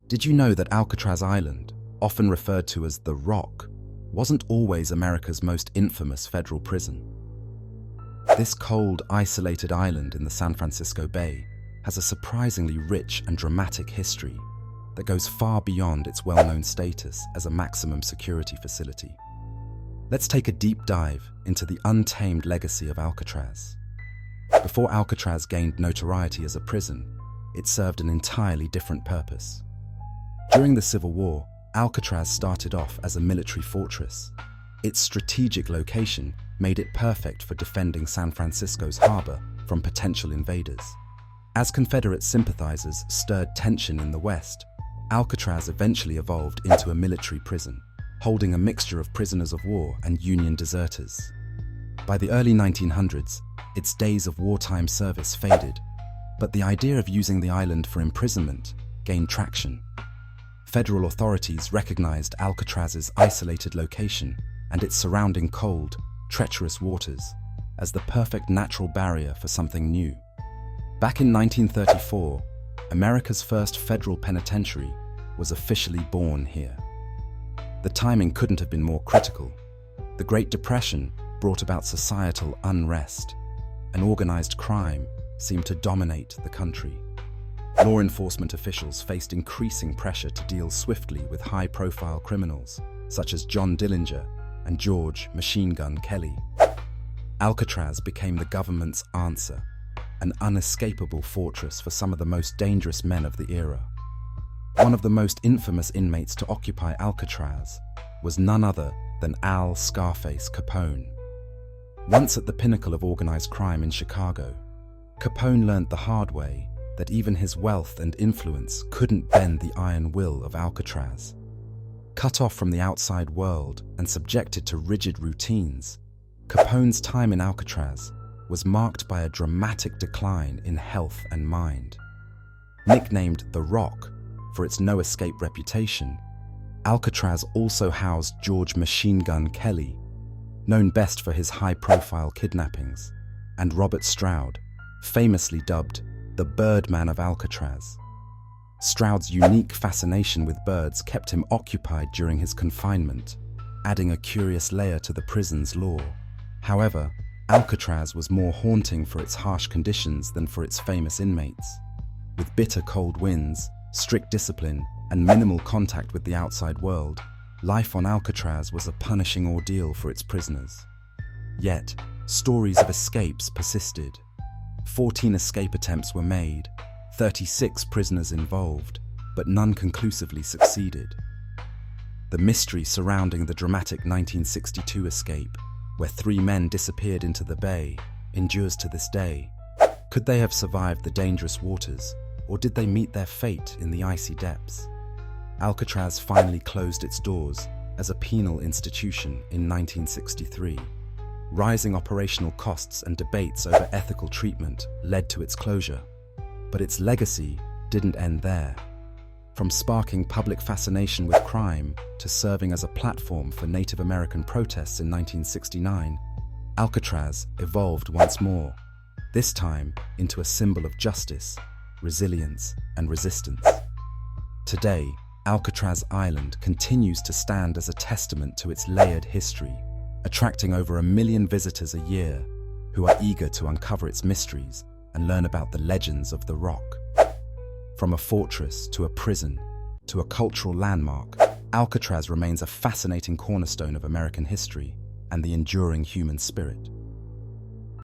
Did you know that Alcatraz Island, often referred to as the Rock, wasn't always America's most infamous federal prison? This cold, isolated island in the San Francisco Bay has a surprisingly rich and dramatic history that goes far beyond its well-known status as a maximum security facility. Let's take a deep dive into the untamed legacy of Alcatraz. Before Alcatraz gained notoriety as a prison, it served an entirely different purpose. During the Civil War, Alcatraz started off as a military fortress. Its strategic location made it perfect for defending San Francisco's harbor from potential invaders. As Confederate sympathizers stirred tension in the West, Alcatraz eventually evolved into a military prison, holding a mixture of prisoners of war and Union deserters. By the early 1900s, its days of wartime service faded, but the idea of using the island for imprisonment gained traction. Federal authorities recognized Alcatraz's isolated location and its surrounding cold, treacherous waters as the perfect natural barrier for something new. Back in 1934, America's first federal penitentiary was officially born here. The timing couldn't have been more critical. The Great Depression brought about societal unrest, and organized crime seemed to dominate the country. Law enforcement officials faced increasing pressure to deal swiftly with high-profile criminals, such as John Dillinger and George "Machine Gun" Kelly. Alcatraz became the government's answer, an unescapable fortress for some of the most dangerous men of the era. One of the most infamous inmates to occupy Alcatraz was none other than Al "Scarface" Capone. Once at the pinnacle of organized crime in Chicago, Capone learned the hard way that even his wealth and influence couldn't bend the iron will of Alcatraz. Cut off from the outside world and subjected to rigid routines, Capone's time in Alcatraz was marked by a dramatic decline in health and mind. Nicknamed the Rock for its no-escape reputation, Alcatraz also housed George "Machine Gun" Kelly, known best for his high-profile kidnappings, and Robert Stroud, famously dubbed the Birdman of Alcatraz. Stroud's unique fascination with birds kept him occupied during his confinement, adding a curious layer to the prison's lore. However, Alcatraz was more haunting for its harsh conditions than for its famous inmates. With bitter cold winds, strict discipline, and minimal contact with the outside world, life on Alcatraz was a punishing ordeal for its prisoners. Yet, stories of escapes persisted. 14 escape attempts were made, 36 prisoners involved, but none conclusively succeeded. The mystery surrounding the dramatic 1962 escape, where 3 men disappeared into the bay, endures to this day. Could they have survived the dangerous waters, or did they meet their fate in the icy depths? Alcatraz finally closed its doors as a penal institution in 1963. Rising operational costs and debates over ethical treatment led to its closure. But its legacy didn't end there. From sparking public fascination with crime to serving as a platform for Native American protests in 1969, Alcatraz evolved once more, this time into a symbol of justice, resilience, and resistance. Today, Alcatraz Island continues to stand as a testament to its layered history, attracting over 1 million visitors a year who are eager to uncover its mysteries and learn about the legends of the Rock. From a fortress to a prison to a cultural landmark, Alcatraz remains a fascinating cornerstone of American history and the enduring human spirit.